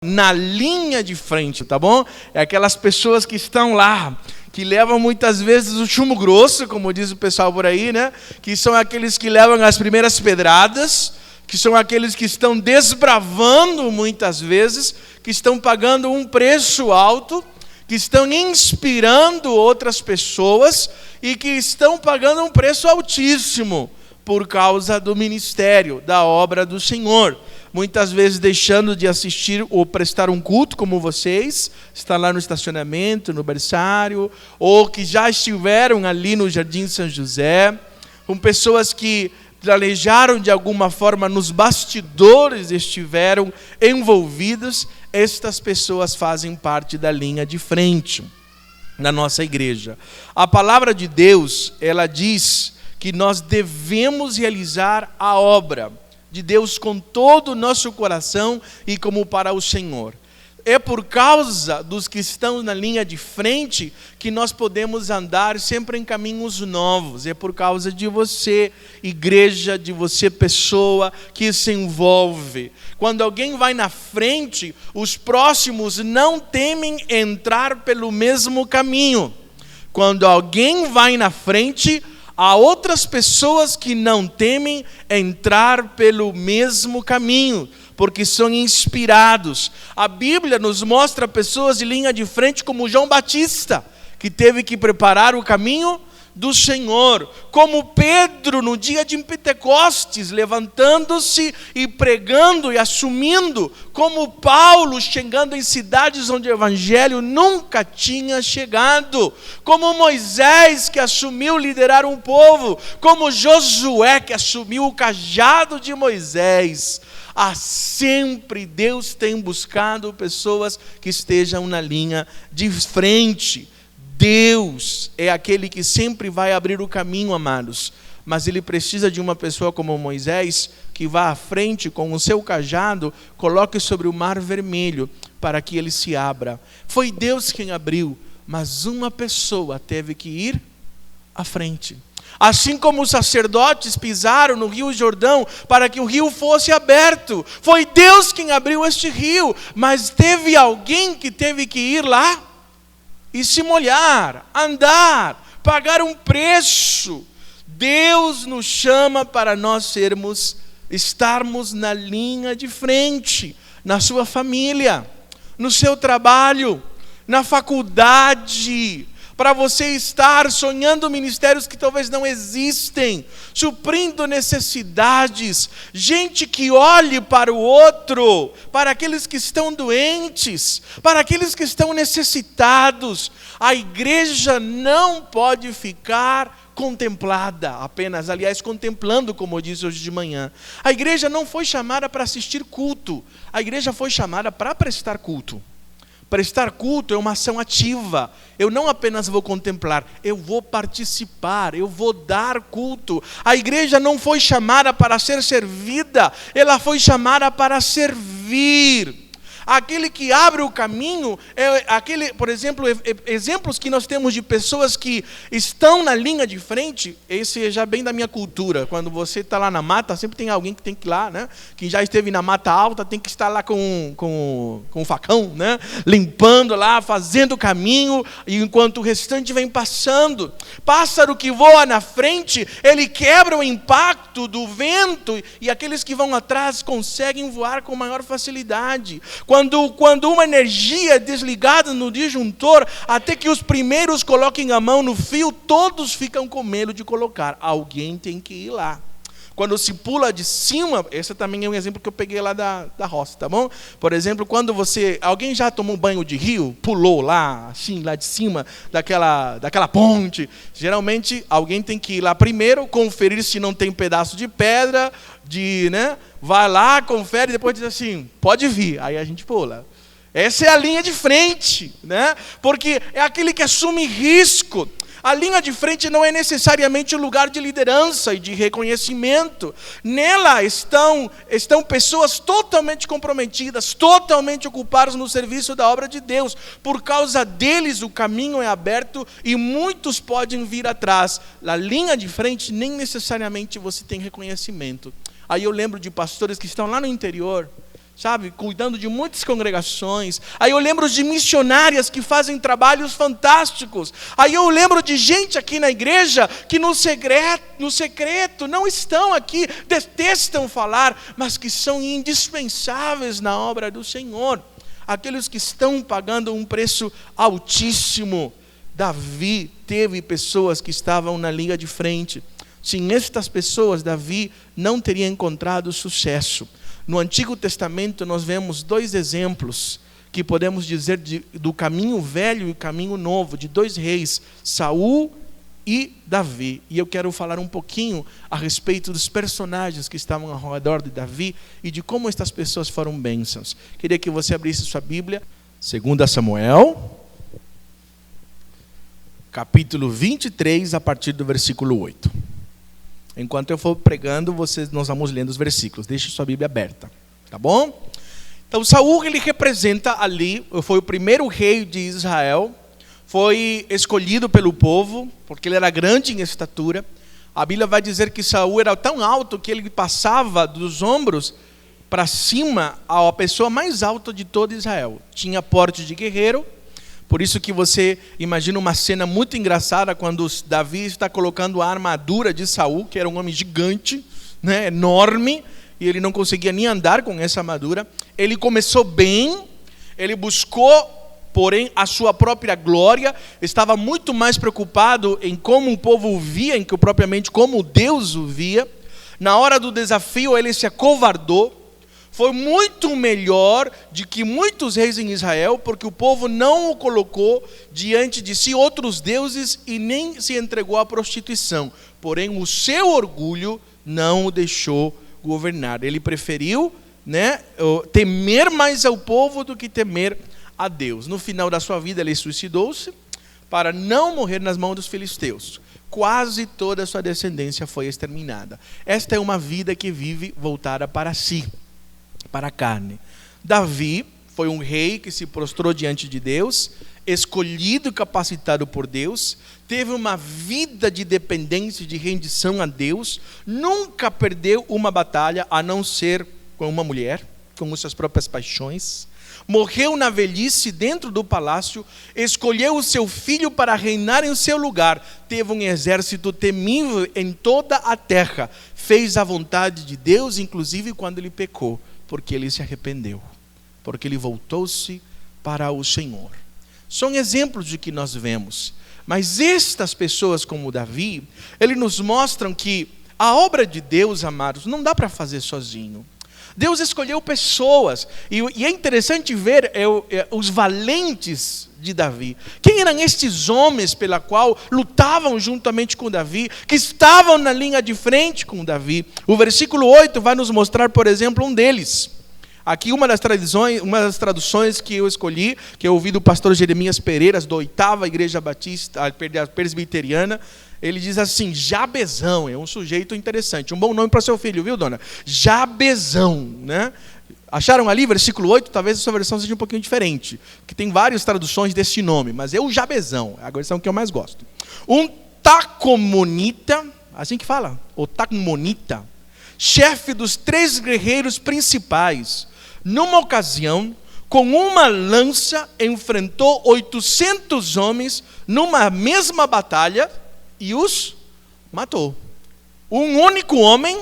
na linha de frente, tá bom? É aquelas pessoas que estão lá, que levam muitas vezes o chumbo grosso, como diz o pessoal por aí, né? Que são aqueles que levam as primeiras pedradas, que são aqueles que estão desbravando muitas vezes, que estão pagando um preço alto, que estão inspirando outras pessoas e que estão pagando um preço altíssimo por causa do ministério, da obra do Senhor. Muitas vezes deixando de assistir ou prestar um culto como vocês, está lá no estacionamento, no berçário, ou que já estiveram ali no Jardim São José, com pessoas que planejaram de alguma forma nos bastidores, estiveram envolvidos. Estas pessoas fazem parte da linha de frente na nossa igreja. A palavra de Deus, ela diz que nós devemos realizar a obra de Deus com todo o nosso coração e como para o Senhor. É por causa dos que estão na linha de frente que nós podemos andar sempre em caminhos novos. É por causa de você, igreja, de você, pessoa, que se envolve. Quando alguém vai na frente, os próximos não temem entrar pelo mesmo caminho. Quando alguém vai na frente, há outras pessoas que não temem entrar pelo mesmo caminho, porque são inspirados. A Bíblia nos mostra pessoas de linha de frente como João Batista, que teve que preparar o caminho do Senhor, como Pedro no dia de Pentecostes, levantando-se e pregando e assumindo, como Paulo chegando em cidades onde o evangelho nunca tinha chegado, como Moisés que assumiu liderar um povo, como Josué que assumiu o cajado de Moisés. Sempre Deus tem buscado pessoas que estejam na linha de frente. Deus é aquele que sempre vai abrir o caminho, amados. Mas Ele precisa de uma pessoa como Moisés, que vá à frente com o seu cajado, coloque sobre o mar vermelho, para que ele se abra. Foi Deus quem abriu, mas uma pessoa teve que ir à frente. Assim como os sacerdotes pisaram no rio Jordão para que o rio fosse aberto. Foi Deus quem abriu este rio, mas teve alguém que teve que ir lá e se molhar, andar, pagar um preço. Deus nos chama para nós estarmos na linha de frente, na sua família, no seu trabalho, na faculdade, para você estar sonhando ministérios que talvez não existem, suprindo necessidades, gente que olhe para o outro, para aqueles que estão doentes, para aqueles que estão necessitados. A igreja não pode ficar contemplada apenas, aliás, contemplando, como eu disse hoje de manhã. A igreja não foi chamada para assistir culto, a igreja foi chamada para prestar culto. Prestar culto é uma ação ativa. Eu não apenas vou contemplar, eu vou participar, eu vou dar culto. A igreja não foi chamada para ser servida, ela foi chamada para servir. Aquele que abre o caminho é aquele, por exemplo, exemplos que nós temos de pessoas que estão na linha de frente. Esse é já bem da minha cultura. Quando você está lá na mata, sempre tem alguém que tem que ir lá, né? Quem já esteve na mata alta tem que estar lá com o facão, né? Limpando lá, fazendo o caminho, enquanto o restante vem passando. Pássaro que voa na frente, ele quebra o impacto do vento e aqueles que vão atrás conseguem voar com maior facilidade. Quando uma energia é desligada no disjuntor, até que os primeiros coloquem a mão no fio, todos ficam com medo de colocar. Alguém tem que ir lá. Quando se pula de cima, esse também é um exemplo que eu peguei lá da roça, tá bom? Por exemplo, quando alguém já tomou banho de rio, pulou lá, assim, lá de cima, daquela ponte, geralmente alguém tem que ir lá primeiro, conferir se não tem pedaço de pedra, né? Vai lá, confere, depois diz assim, pode vir, aí a gente pula. Essa é a linha de frente, né? Porque é aquele que assume risco. A linha de frente não é necessariamente um lugar de liderança e de reconhecimento. Nela estão pessoas totalmente comprometidas, totalmente ocupadas no serviço da obra de Deus. Por causa deles o caminho é aberto e muitos podem vir atrás. Na linha de frente nem necessariamente você tem reconhecimento. Aí eu lembro de pastores que estão lá no interior, sabe, cuidando de muitas congregações. Aí eu lembro de missionárias que fazem trabalhos fantásticos. Aí eu lembro de gente aqui na igreja que no secreto não estão aqui, detestam falar, mas que são indispensáveis na obra do Senhor. Aqueles que estão pagando um preço altíssimo. Davi teve pessoas que estavam na linha de frente. Sem estas pessoas, Davi não teria encontrado sucesso. No Antigo Testamento nós vemos dois exemplos que podemos dizer do caminho velho e caminho novo, de dois reis, Saul e Davi. E eu quero falar um pouquinho a respeito dos personagens que estavam ao redor de Davi e de como estas pessoas foram bênçãos. Queria que você abrisse sua Bíblia, 2 Samuel, capítulo 23, a partir do versículo 8. Enquanto eu for pregando, nós vamos lendo os versículos. Deixe sua Bíblia aberta, tá bom? Então Saul, ele representa ali, foi o primeiro rei de Israel, foi escolhido pelo povo, porque ele era grande em estatura. A Bíblia vai dizer que Saul era tão alto que ele passava dos ombros para cima a pessoa mais alta de todo Israel. Tinha porte de guerreiro. Por isso que você imagina uma cena muito engraçada quando Davi está colocando a armadura de Saul, que era um homem gigante, né, enorme, e ele não conseguia nem andar com essa armadura. Ele começou bem, ele buscou, porém, a sua própria glória, estava muito mais preocupado em como o povo o via, em que propriamente como Deus o via. Na hora do desafio, ele se acovardou. Foi muito melhor do que muitos reis em Israel, porque o povo não o colocou diante de si outros deuses e nem se entregou à prostituição. Porém, o seu orgulho não o deixou governar. Ele preferiu, temer mais ao povo do que temer a Deus. No final da sua vida, ele suicidou-se para não morrer nas mãos dos filisteus. Quase toda a sua descendência foi exterminada. Esta é uma vida que vive voltada para si, para a carne. Davi foi um rei que se prostrou diante de Deus, escolhido e capacitado por Deus, teve uma vida de dependência e de rendição a Deus, nunca perdeu uma batalha a não ser com uma mulher, com suas próprias paixões. Morreu na velhice dentro do palácio, escolheu o seu filho para reinar em seu lugar, teve um exército temível em toda a terra, fez a vontade de Deus, inclusive quando ele pecou, porque ele se arrependeu, porque ele voltou-se para o Senhor. São exemplos de que nós vemos, mas estas pessoas como Davi, eles nos mostram que a obra de Deus, amados, não dá para fazer sozinho. Deus escolheu pessoas, e é interessante ver os valentes de Davi. Quem eram estes homens pela qual lutavam juntamente com Davi, que estavam na linha de frente com Davi? O versículo 8 vai nos mostrar, por exemplo, um deles. Aqui uma das traduções que eu escolhi, que eu ouvi do pastor Jeremias Pereira, da 8ª Igreja Batista, Presbiteriana. Ele diz assim, Jabezão, é um sujeito interessante, um bom nome para seu filho, viu, dona? Jabezão, né? Acharam ali, versículo 8, talvez a sua versão seja um pouquinho diferente, que tem várias traduções desse nome, mas é o Jabezão, é a versão que eu mais gosto. Um tacomonita, assim que fala, o tacomonita, chefe dos 3 guerreiros principais, numa ocasião, com uma lança, enfrentou 800 homens numa mesma batalha, e os matou. Um único homem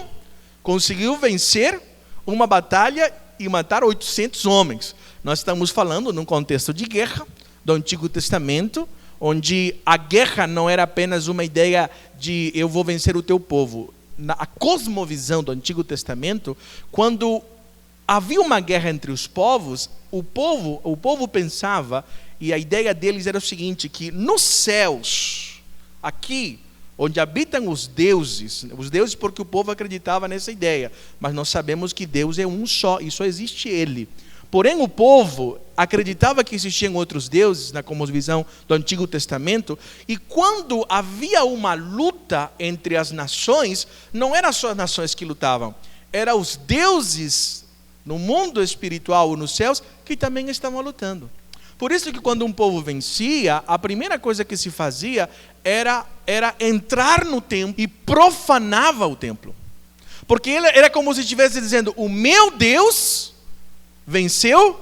conseguiu vencer uma batalha e matar 800 homens. Nós estamos falando num contexto de guerra do Antigo Testamento, onde a guerra não era apenas uma ideia de eu vou vencer o teu povo. Na cosmovisão do Antigo Testamento, quando havia uma guerra entre os povos, o povo pensava, e a ideia deles era o seguinte, que nos céus, aqui, onde habitam os deuses porque o povo acreditava nessa ideia, mas nós sabemos que Deus é um só, e só existe Ele. Porém, o povo acreditava que existiam outros deuses, na cosmovisão do Antigo Testamento, e quando havia uma luta entre as nações, não eram só as nações que lutavam, eram os deuses no mundo espiritual ou nos céus que também estavam lutando. Por isso que quando um povo vencia, a primeira coisa que se fazia era entrar no templo e profanava o templo. Porque era como se estivesse dizendo, o meu Deus venceu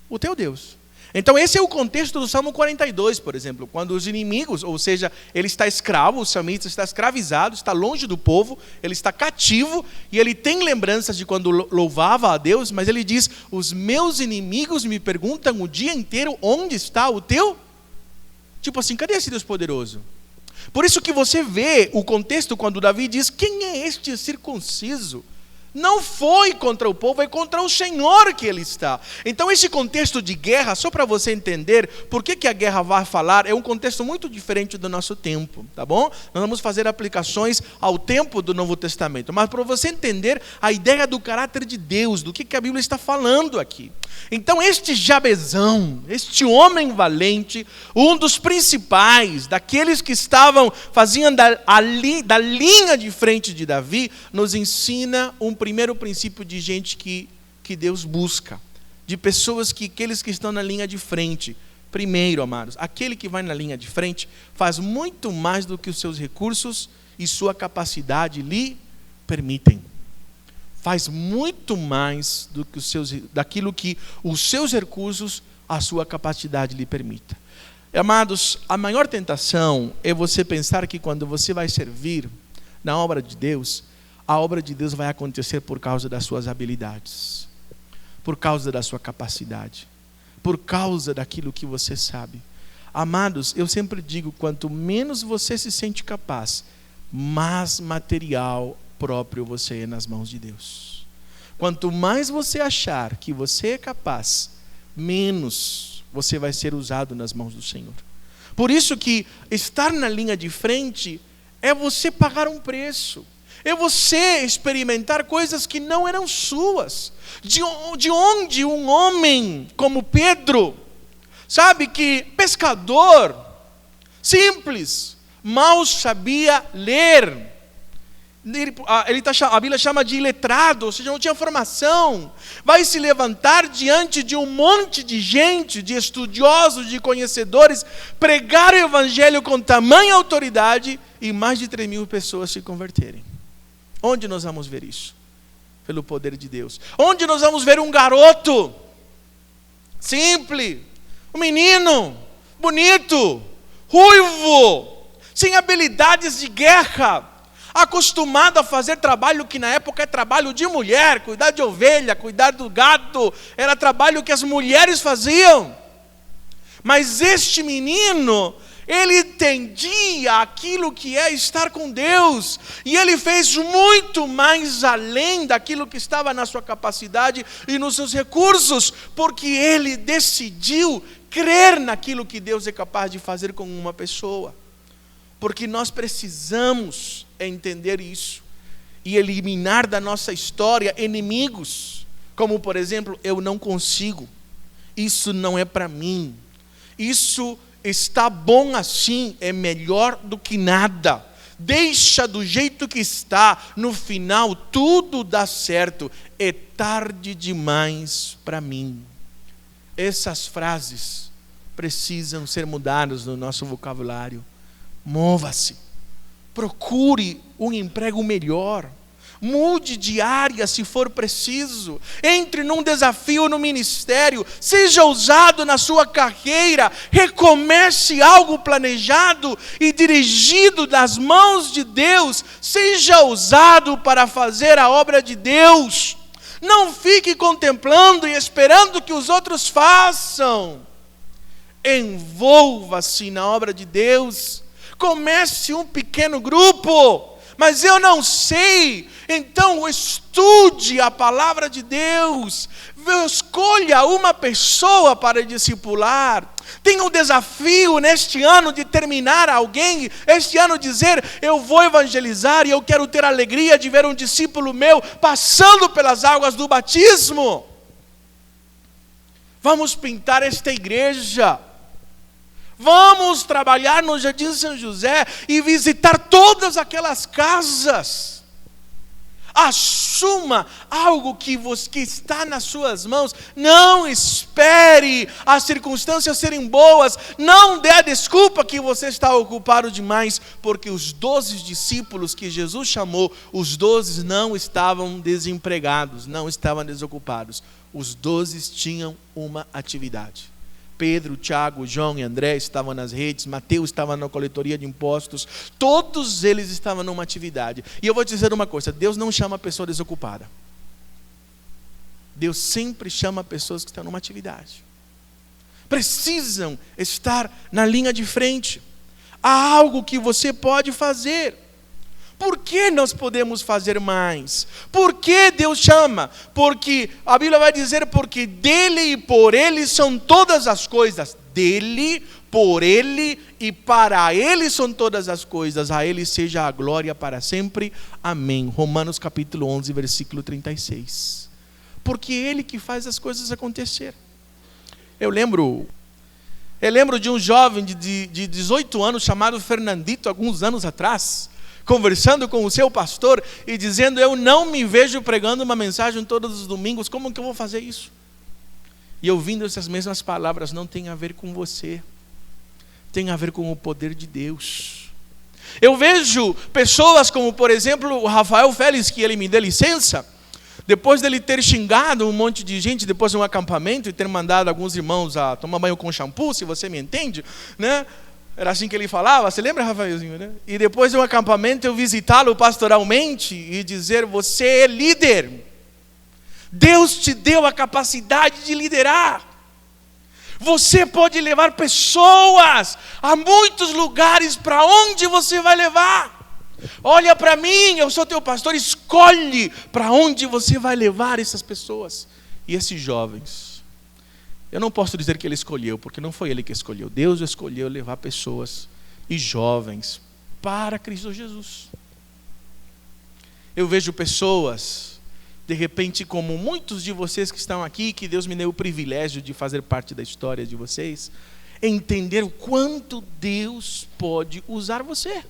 o teu Deus. Então esse é o contexto do Salmo 42, por exemplo, quando os inimigos, ou seja, ele está escravo, o salmista está escravizado, está longe do povo, ele está cativo, e ele tem lembranças de quando louvava a Deus, mas ele diz, os meus inimigos me perguntam o dia inteiro, onde está o teu? Tipo assim, cadê esse Deus poderoso? Por isso que você vê o contexto quando Davi diz, quem é este circunciso? Não foi contra o povo, é contra o Senhor que ele está. Então esse contexto de guerra, só para você entender por que a guerra vai falar, é um contexto muito diferente do nosso tempo, tá bom? Nós vamos fazer aplicações ao tempo do Novo Testamento, mas para você entender a ideia do caráter de Deus, do que a Bíblia está falando aqui. Então este Jabezão, este homem valente, um dos principais, daqueles que faziam da linha de frente de Davi, nos ensina um primeiro princípio de gente que Deus busca, de pessoas aqueles que estão na linha de frente. Primeiro, amados, aquele que vai na linha de frente faz muito mais do que os seus recursos e sua capacidade lhe permitem. Faz muito mais do que daquilo que os seus recursos, a sua capacidade lhe permita. Amados, a maior tentação é você pensar que quando você vai servir na obra de Deus, a obra de Deus vai acontecer por causa das suas habilidades, por causa da sua capacidade, por causa daquilo que você sabe. Amados, eu sempre digo, quanto menos você se sente capaz, mais material próprio você é nas mãos de Deus. Quanto mais você achar que você é capaz, menos você vai ser usado nas mãos do Senhor. Por isso que estar na linha de frente é você pagar um preço. É você experimentar coisas que não eram suas. De onde um homem como Pedro, sabe que pescador, simples, mal sabia ler. A Bíblia chama de iletrado, ou seja, não tinha formação. Vai se levantar diante de um monte de gente, de estudiosos, de conhecedores, pregar o evangelho com tamanha autoridade e mais de 3.000 pessoas se converterem. Onde nós vamos ver isso? Pelo poder de Deus. Onde nós vamos ver um garoto simples, um menino bonito, ruivo, sem habilidades de guerra, acostumado a fazer trabalho que na época é trabalho de mulher, cuidar de ovelha, cuidar do gado, era trabalho que as mulheres faziam. Mas este menino, ele entendia aquilo que é estar com Deus, e ele fez muito mais além daquilo que estava na sua capacidade e nos seus recursos, porque ele decidiu crer naquilo que Deus é capaz de fazer com uma pessoa. Porque nós precisamos entender isso e eliminar da nossa história inimigos, como por exemplo, eu não consigo, isso não é para mim, isso está bom assim, é melhor do que nada, deixa do jeito que está, no final tudo dá certo, é tarde demais para mim. Essas frases precisam ser mudadas no nosso vocabulário. Mova-se, procure um emprego melhor, mude de área se for preciso, entre num desafio no ministério, seja ousado na sua carreira, recomece algo planejado e dirigido das mãos de Deus, seja ousado para fazer a obra de Deus, não fique contemplando e esperando que os outros façam, envolva-se na obra de Deus. Comece um pequeno grupo, mas eu não sei, então estude a palavra de Deus, escolha uma pessoa para discipular, tenha um desafio neste ano de terminar alguém, este ano dizer, eu vou evangelizar e eu quero ter a alegria de ver um discípulo meu passando pelas águas do batismo. Vamos pintar esta igreja. Vamos trabalhar no Jardim São José e visitar todas aquelas casas. Assuma algo que está nas suas mãos. Não espere as circunstâncias serem boas. Não dê a desculpa que você está ocupado demais, porque os 12 discípulos que Jesus chamou, os 12 não estavam desempregados, não estavam desocupados. Os 12 tinham uma atividade. Pedro, Tiago, João e André estavam nas redes, Mateus estava na coletoria de impostos, todos eles estavam numa atividade. E eu vou te dizer uma coisa, Deus não chama a pessoa desocupada. Deus sempre chama pessoas que estão numa atividade. Precisam estar na linha de frente. Há algo que você pode fazer. Por que nós podemos fazer mais? Por que Deus chama? Porque a Bíblia vai dizer, porque dele e por ele são todas as coisas. Dele, por ele e para ele são todas as coisas. A ele seja a glória para sempre. Amém. Romanos capítulo 11, versículo 36. Porque é ele que faz as coisas acontecer. Eu lembro de um jovem de 18 anos chamado Fernandito, alguns anos atrás, conversando com o seu pastor e dizendo, eu não me vejo pregando uma mensagem todos os domingos, como que eu vou fazer isso? E ouvindo essas mesmas palavras, não tem a ver com você, tem a ver com o poder de Deus. Eu vejo pessoas como, por exemplo, o Rafael Félix, que ele me dê licença, depois dele ter xingado um monte de gente, depois de um acampamento, e ter mandado alguns irmãos a tomar banho com shampoo, se você me entende, né? Era assim que ele falava, você lembra, Rafaelzinho, né? E depois de um acampamento eu visitá-lo pastoralmente e dizer, você é líder. Deus te deu a capacidade de liderar. Você pode levar pessoas a muitos lugares. Para onde você vai levar? Olha para mim, eu sou teu pastor, escolhe para onde você vai levar essas pessoas. E esses jovens, eu não posso dizer que ele escolheu, porque não foi ele que escolheu. Deus escolheu levar pessoas e jovens para Cristo Jesus. Eu vejo pessoas, de repente, como muitos de vocês que estão aqui, que Deus me deu o privilégio de fazer parte da história de vocês, entender o quanto Deus pode usar você.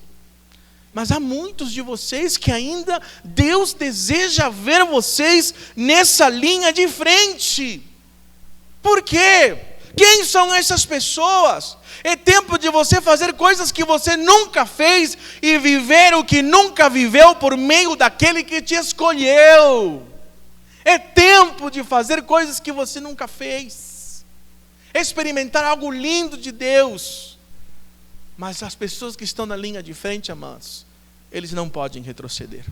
Mas há muitos de vocês que ainda Deus deseja ver vocês nessa linha de frente. Por quê? Quem são essas pessoas? É tempo de você fazer coisas que você nunca fez e viver o que nunca viveu por meio daquele que te escolheu. É tempo de fazer coisas que você nunca fez. Experimentar algo lindo de Deus. Mas as pessoas que estão na linha de frente, amados, eles não podem retroceder.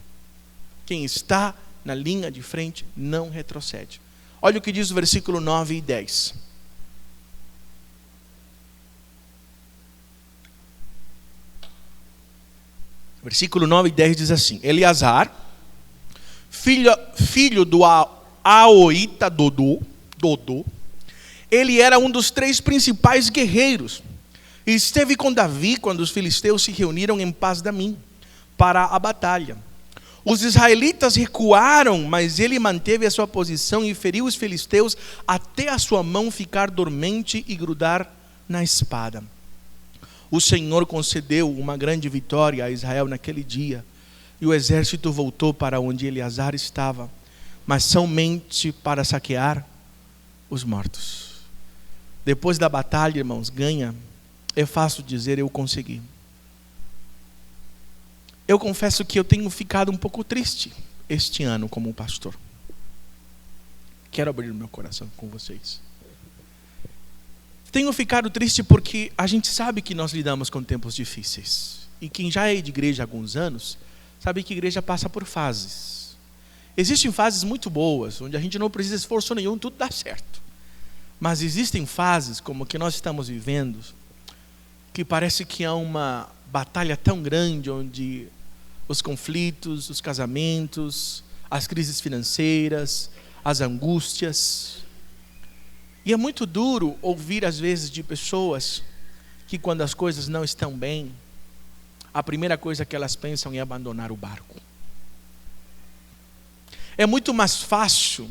Quem está na linha de frente não retrocede. Olha o que diz o versículo 9 e 10. Versículo 9 e 10 diz assim: Eleazar, filho do Aoita Dodô, ele era um dos 3 principais guerreiros. E esteve com Davi quando os filisteus se reuniram em Pas-damim para a batalha. Os israelitas recuaram, mas ele manteve a sua posição e feriu os filisteus até a sua mão ficar dormente e grudar na espada. O Senhor concedeu uma grande vitória a Israel naquele dia, e o exército voltou para onde Eleazar estava, mas somente para saquear os mortos. Depois da batalha, irmãos, ganha, é fácil dizer, eu consegui. Eu confesso que eu tenho ficado um pouco triste este ano como pastor. Quero abrir o meu coração com vocês. Tenho ficado triste porque a gente sabe que nós lidamos com tempos difíceis. E quem já é de igreja há alguns anos, sabe que a igreja passa por fases. Existem fases muito boas, onde a gente não precisa de esforço nenhum, tudo dá certo. Mas existem fases como a que nós estamos vivendo, que parece que há uma batalha tão grande, onde os conflitos, os casamentos, as crises financeiras, as angústias. E é muito duro ouvir às vezes de pessoas que quando as coisas não estão bem, a primeira coisa que elas pensam é abandonar o barco. É muito mais fácil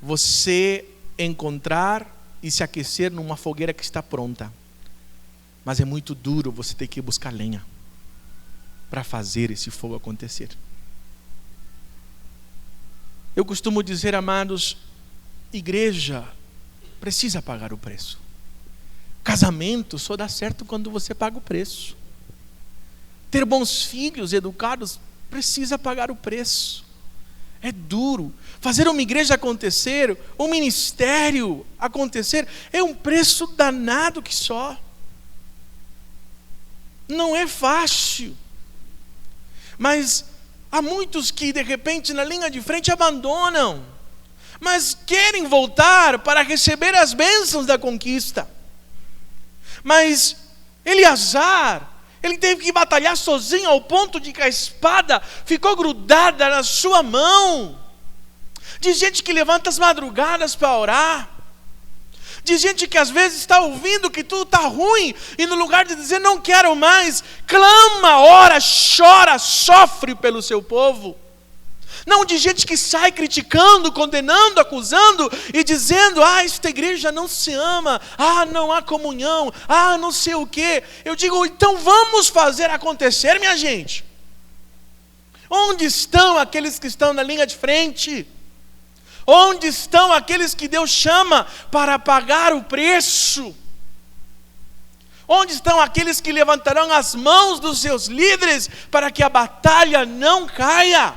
você encontrar e se aquecer numa fogueira que está pronta. Mas é muito duro você ter que buscar lenha para fazer esse fogo acontecer. Eu costumo dizer, amados, igreja precisa pagar o preço. Casamento só dá certo quando você paga o preço. Ter bons filhos educados precisa pagar o preço. É duro. Fazer uma igreja acontecer, um ministério acontecer, é um preço danado que só. Não é fácil. Mas há muitos que de repente na linha de frente abandonam, mas querem voltar para receber as bênçãos da conquista. Mas Eleazar, ele teve que batalhar sozinho ao ponto de que a espada ficou grudada na sua mão. De gente que levanta as madrugadas para orar. De gente que às vezes está ouvindo que tudo está ruim e no lugar de dizer não quero mais, clama, ora, chora, sofre pelo seu povo. Não de gente que sai criticando, condenando, acusando e dizendo, esta igreja não se ama, não há comunhão, não sei o quê. Eu digo, então vamos fazer acontecer, minha gente. Onde estão aqueles que estão na linha de frente? Onde estão aqueles que Deus chama para pagar o preço? Onde estão aqueles que levantarão as mãos dos seus líderes para que a batalha não caia?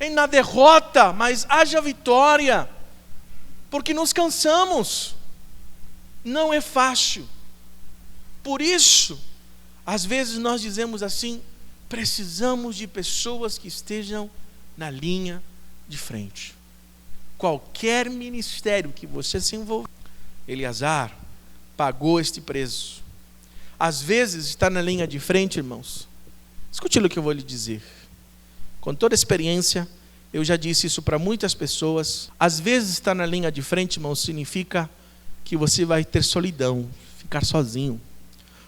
É na derrota, mas haja vitória. Porque nos cansamos. Não é fácil. Por isso, às vezes nós dizemos assim, precisamos de pessoas que estejam na linha de frente. Qualquer ministério que você se envolva, Eleazar pagou este preço. Às vezes está na linha de frente, irmãos. Escute o que eu vou lhe dizer. Com toda a experiência, eu já disse isso para muitas pessoas. Às vezes estar na linha de frente, irmãos, significa que você vai ter solidão, ficar sozinho.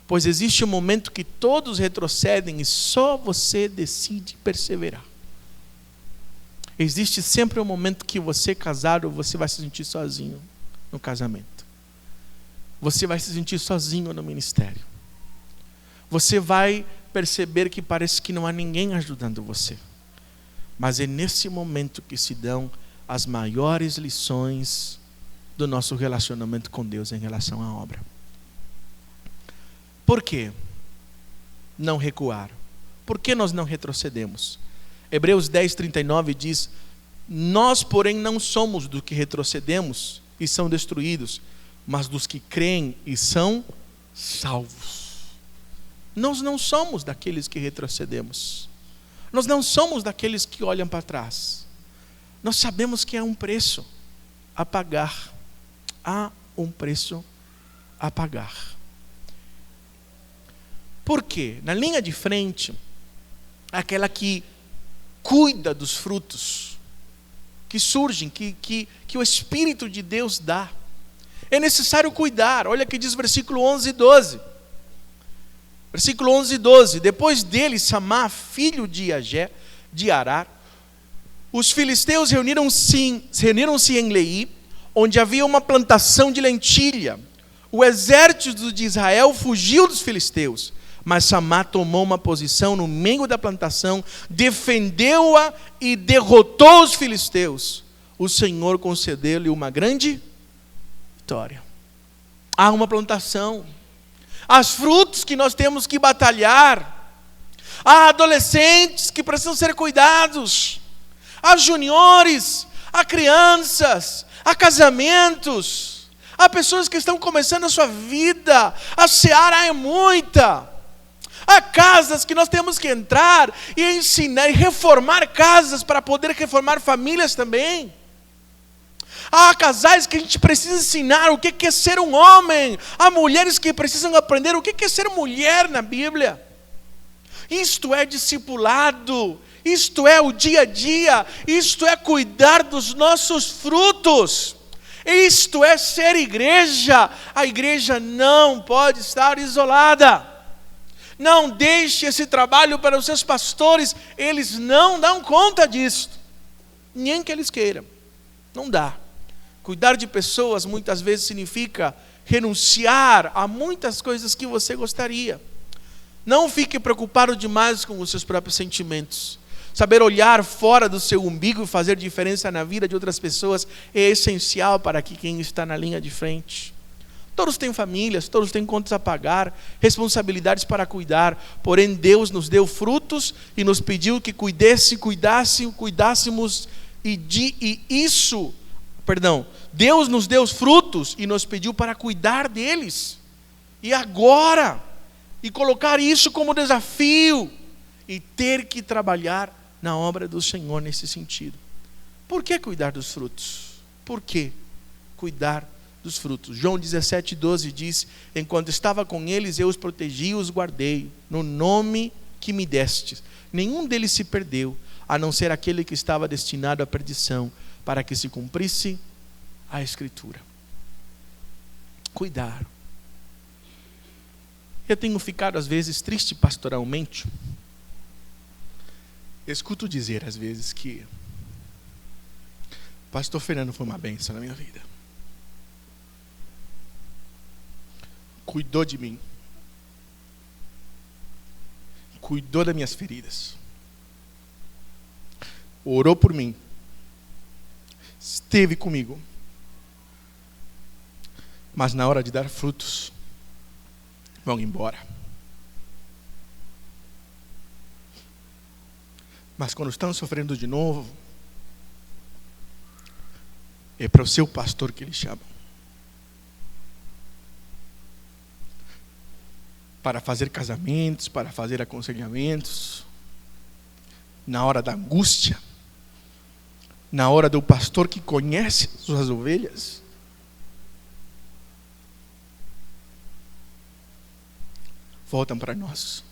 Pois existe um momento que todos retrocedem e só você decide perseverar. Existe sempre um momento que você, casado, você vai se sentir sozinho no casamento. Você vai se sentir sozinho no ministério. Você vai perceber que parece que não há ninguém ajudando você. Mas é nesse momento que se dão as maiores lições do nosso relacionamento com Deus em relação à obra. Por quê? Não recuar. Por que nós não retrocedemos? Hebreus 10:39 diz, nós porém não somos dos que retrocedemos e são destruídos, mas dos que creem e são salvos. Nós não somos daqueles que retrocedemos. Nós não somos daqueles que olham para trás. Nós sabemos que há um preço a pagar. Há um preço a pagar. Por quê? Na linha de frente, aquela que cuida dos frutos que surgem, que o Espírito de Deus dá. É necessário cuidar. Olha que diz versículo 11 e 12. Versículo 11 e 12. Depois dele, Samá, filho de Arar, os filisteus reuniram-se em Leí, onde havia uma plantação de lentilha. O exército de Israel fugiu dos filisteus, mas Samá tomou uma posição no meio da plantação, defendeu-a e derrotou os filisteus. O Senhor concedeu-lhe uma grande vitória. Há uma plantação. Há frutos que nós temos que batalhar. Há adolescentes que precisam ser cuidados. Há juniores, há crianças, há casamentos. Há pessoas que estão começando a sua vida. A seara é muita. Há casas que nós temos que entrar e ensinar, e reformar casas para poder reformar famílias também. Há casais que a gente precisa ensinar o que é ser um homem. Há mulheres que precisam aprender o que é ser mulher na Bíblia. Isto é discipulado, isto é o dia a dia, isto é cuidar dos nossos frutos. Isto é ser igreja. A igreja não pode estar isolada. Não deixe esse trabalho para os seus pastores, eles não dão conta disso, nem que eles queiram, não dá. Cuidar de pessoas muitas vezes significa renunciar a muitas coisas que você gostaria. Não fique preocupado demais com os seus próprios sentimentos. saber olhar fora do seu umbigo e fazer diferença na vida de outras pessoas é essencial para que quem está na linha de frente. Todos têm famílias, todos têm contas a pagar, responsabilidades para cuidar, porém Deus nos deu frutos e nos pediu que cuidássemos Deus nos deu frutos e nos pediu para cuidar deles. E agora, e colocar isso como desafio e ter que trabalhar na obra do Senhor nesse sentido. Por que cuidar dos frutos? Por que cuidar dos frutos? João 17:12 diz: enquanto estava com eles, eu os protegi e os guardei, no nome que me destes. Nenhum deles se perdeu, a não ser aquele que estava destinado à perdição, para que se cumprisse a Escritura. Cuidar. Eu tenho ficado às vezes triste pastoralmente. Eu escuto dizer às vezes que o pastor Fernando foi uma bênção na minha vida. Cuidou de mim. Cuidou das minhas feridas. Orou por mim. Esteve comigo. Mas na hora de dar frutos, vão embora. Mas quando estão sofrendo de novo, é para o seu pastor que eles chamam. Para fazer casamentos, para fazer aconselhamentos. Na hora da angústia, na hora do pastor que conhece suas ovelhas. Voltam para nós.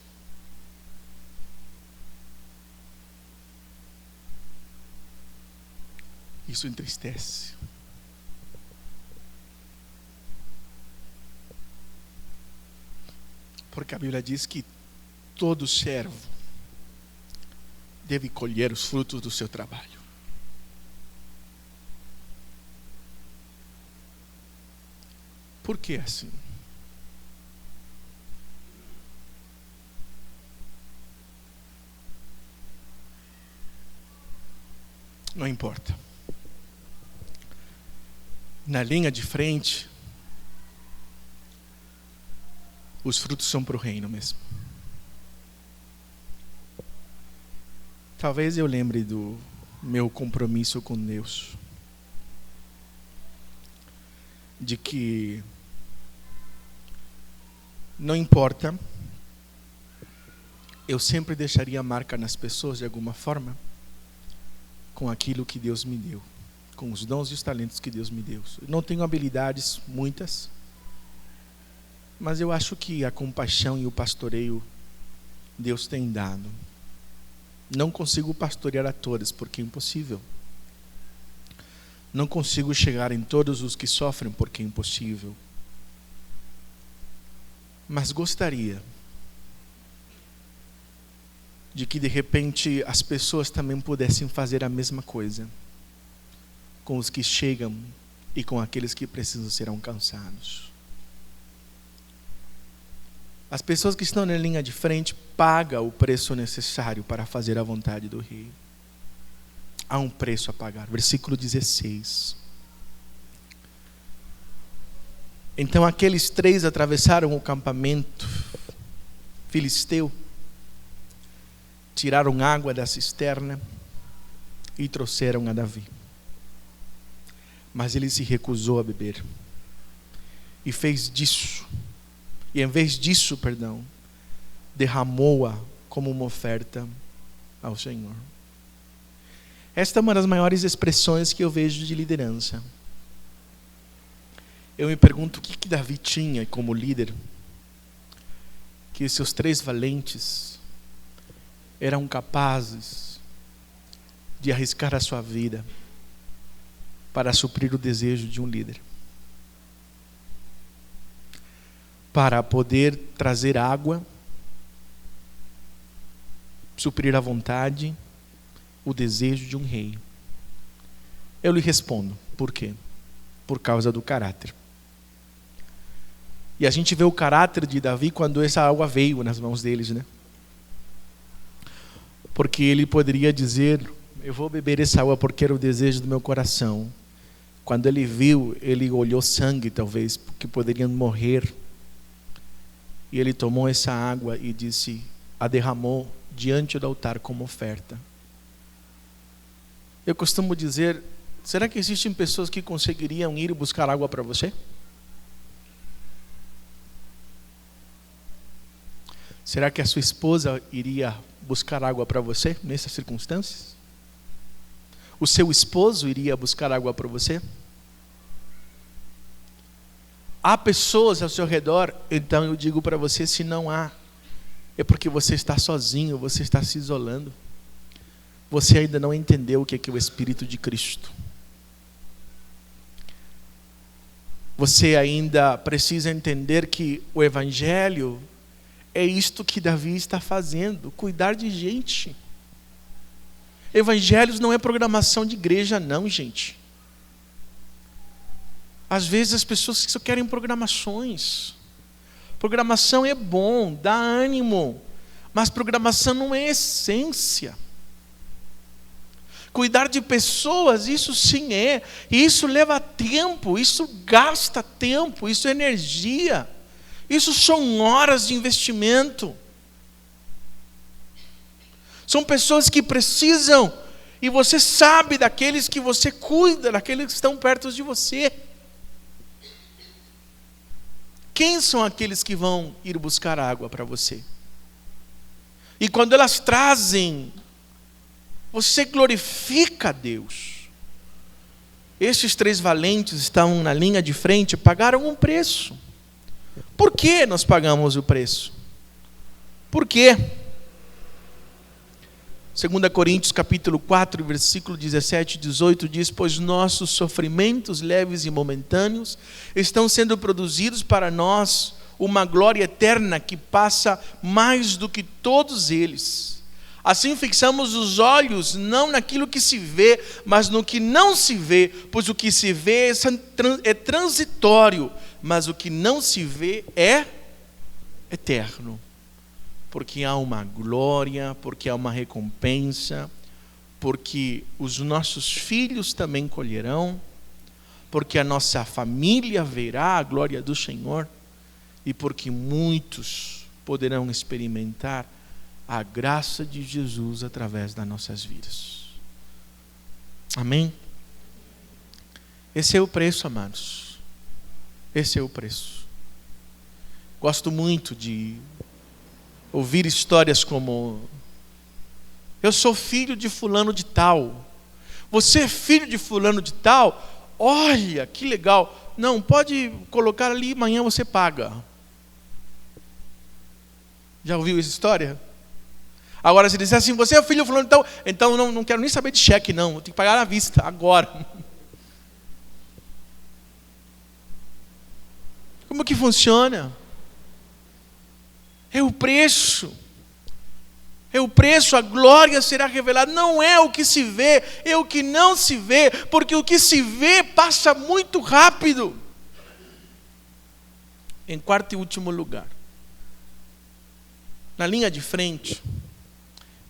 Isso entristece. Porque a Bíblia diz que todo servo deve colher os frutos do seu trabalho. Por que assim? Não importa. Na linha de frente, os frutos são para o reino mesmo. Talvez eu lembre do meu compromisso com Deus. De que não importa, eu sempre deixaria marca nas pessoas de alguma forma, com aquilo que Deus me deu, com os dons e os talentos que Deus me deu. Eu não tenho habilidades muitas, mas eu acho que a compaixão e o pastoreio Deus tem dado. Não consigo pastorear a todos, porque é impossível. Não consigo chegar em todos os que sofrem, porque é impossível. Mas gostaria de que de repente as pessoas também pudessem fazer a mesma coisa com os que chegam e com aqueles que precisam ser alcançados. As pessoas que estão na linha de frente pagam o preço necessário para fazer a vontade do Rei. Há um preço a pagar. Versículo 16. Então aqueles 3 atravessaram o campamento filisteu, tiraram água da cisterna e trouxeram a Davi. Mas ele se recusou a beber. E em vez disso, derramou-a como uma oferta ao Senhor. Esta é uma das maiores expressões que eu vejo de liderança. Eu me pergunto o que Davi tinha como líder, que os seus 3 valentes eram capazes de arriscar a sua vida para suprir o desejo de um líder, para poder trazer água, suprir a vontade, o desejo de um rei. Eu lhe respondo, por quê? Por causa do caráter. E a gente vê o caráter de Davi quando essa água veio nas mãos deles, né? Porque ele poderia dizer: eu vou beber essa água porque era o desejo do meu coração. Quando ele viu, ele olhou sangue, talvez, porque poderiam morrer. E ele tomou essa água e a derramou diante do altar como oferta. Eu costumo dizer: será que existem pessoas que conseguiriam ir buscar água para você? Será que a sua esposa iria buscar água para você nessas circunstâncias? O seu esposo iria buscar água para você? Há pessoas ao seu redor, então eu digo para você, se não há, é porque você está sozinho, você está se isolando. Você ainda não entendeu o que é o Espírito de Cristo. Você ainda precisa entender que o Evangelho é isto que Davi está fazendo, cuidar de gente. Evangelhos não é programação de igreja não, gente. Às vezes as pessoas só querem programações. Programação é bom, dá ânimo, mas programação não é essência. Cuidar de pessoas, isso sim é. E isso leva tempo, isso gasta tempo, isso é energia. Isso são horas de investimento. São pessoas que precisam, e você sabe daqueles que você cuida, daqueles que estão perto de você. Quem são aqueles que vão ir buscar água para você? E quando elas trazem, você glorifica a Deus. Estes 3 valentes estavam na linha de frente, pagaram um preço. Por que nós pagamos o preço? Por quê? 2 Coríntios capítulo 4, versículo 17 e 18 diz: pois nossos sofrimentos leves e momentâneos estão sendo produzidos para nós uma glória eterna que passa mais do que todos eles. Assim fixamos os olhos não naquilo que se vê, mas no que não se vê, pois o que se vê é transitório, mas o que não se vê é eterno. Porque há uma glória, porque há uma recompensa, porque os nossos filhos também colherão, porque a nossa família verá a glória do Senhor, e porque muitos poderão experimentar a graça de Jesus através das nossas vidas. Amém? Esse é o preço, amados. Esse é o preço. Gosto muito de ouvir histórias como: eu sou filho de fulano de tal. Você é filho de fulano de tal? Olha, que legal. Não, pode colocar ali, amanhã você paga. Já ouviu essa história? Agora, se disser assim: você é filho de fulano de tal, então não quero nem saber de cheque, não. Tem que pagar à vista, agora. Como que funciona? É o preço. É o preço, a glória será revelada. Não é o que se vê, é o que não se vê. Porque o que se vê passa muito rápido. Em quarto e último lugar, na linha de frente,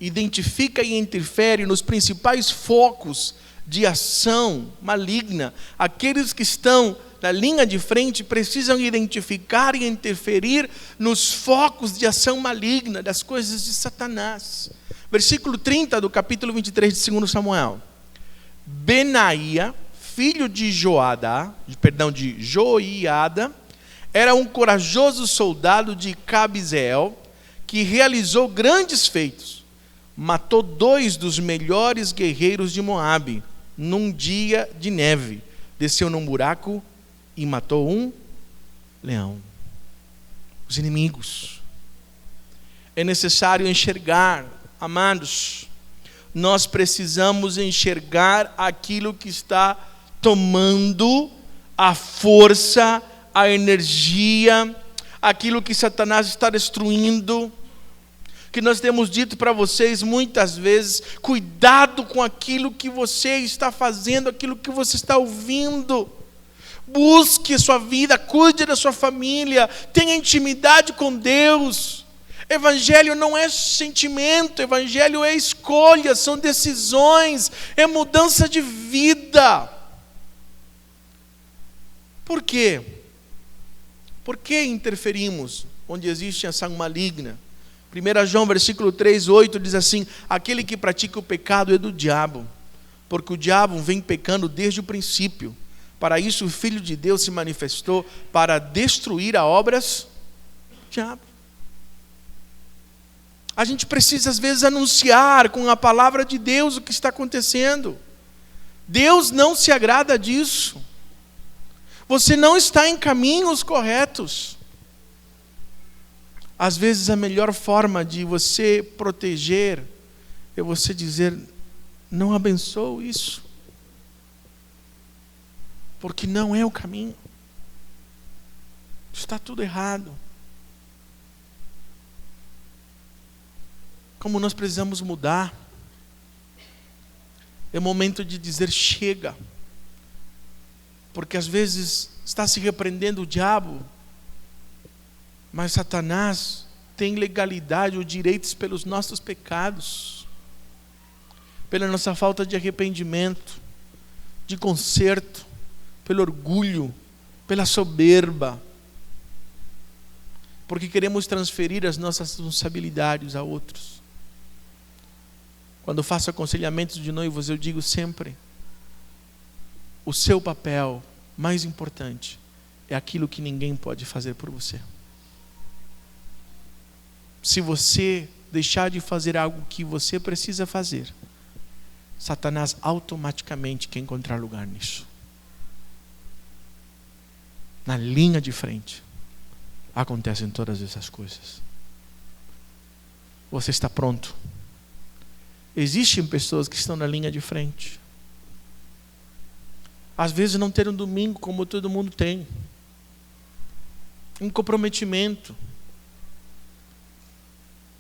identifica e interfere nos principais focos de ação maligna. Aqueles que estão na linha de frente precisam identificar e interferir nos focos de ação maligna das coisas de Satanás. Versículo 30 do capítulo 23 de 2 Samuel. Benaia, filho de Joiada, era um corajoso soldado de Cabizeel, que realizou grandes feitos. Matou 2 dos melhores guerreiros de Moabe, num dia de neve. Desceu num buraco e matou um leão. Os inimigos. É necessário enxergar, amados. Nós precisamos enxergar aquilo que está tomando a força, a energia, aquilo que Satanás está destruindo. Que nós temos dito para vocês muitas vezes: cuidado com aquilo que você está fazendo, aquilo que você está ouvindo. Busque a sua vida, cuide da sua família, tenha intimidade com Deus. Evangelho não é sentimento, evangelho é escolha, são decisões, é mudança de vida. Por quê? Por que interferimos onde existe ação maligna? 1 João versículo 3, 8 diz assim: aquele que pratica o pecado é do diabo, porque o diabo vem pecando desde o princípio. Para isso o Filho de Deus se manifestou, para destruir as obras do diabo. A gente precisa às vezes anunciar com a palavra de Deus o que está acontecendo. Deus não se agrada disso. Você não está em caminhos corretos. Às vezes a melhor forma de você proteger é você dizer: não abençoo isso, porque não é o caminho. Está tudo errado. Como nós precisamos mudar. É momento de dizer chega. Porque às vezes está se repreendendo o diabo, mas Satanás tem legalidade ou direitos pelos nossos pecados, pela nossa falta de arrependimento, de conserto, pelo orgulho, pela soberba, porque queremos transferir as nossas responsabilidades a outros. Quando faço aconselhamentos de noivos, eu digo sempre: o seu papel mais importante é aquilo que ninguém pode fazer por você. Se você deixar de fazer algo que você precisa fazer, Satanás automaticamente quer encontrar lugar nisso. Na linha de frente acontecem todas essas coisas. Você está pronto? Existem pessoas que estão na linha de frente. Às vezes não ter um domingo como todo mundo tem. Um comprometimento.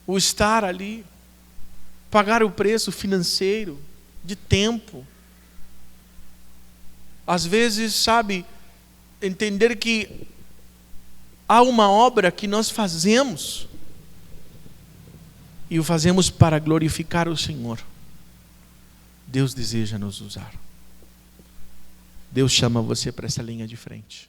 O estar ali. Pagar o preço financeiro, de tempo. Às vezes, sabe, entender que há uma obra que nós fazemos e o fazemos para glorificar o Senhor. Deus deseja nos usar. Deus chama você para essa linha de frente.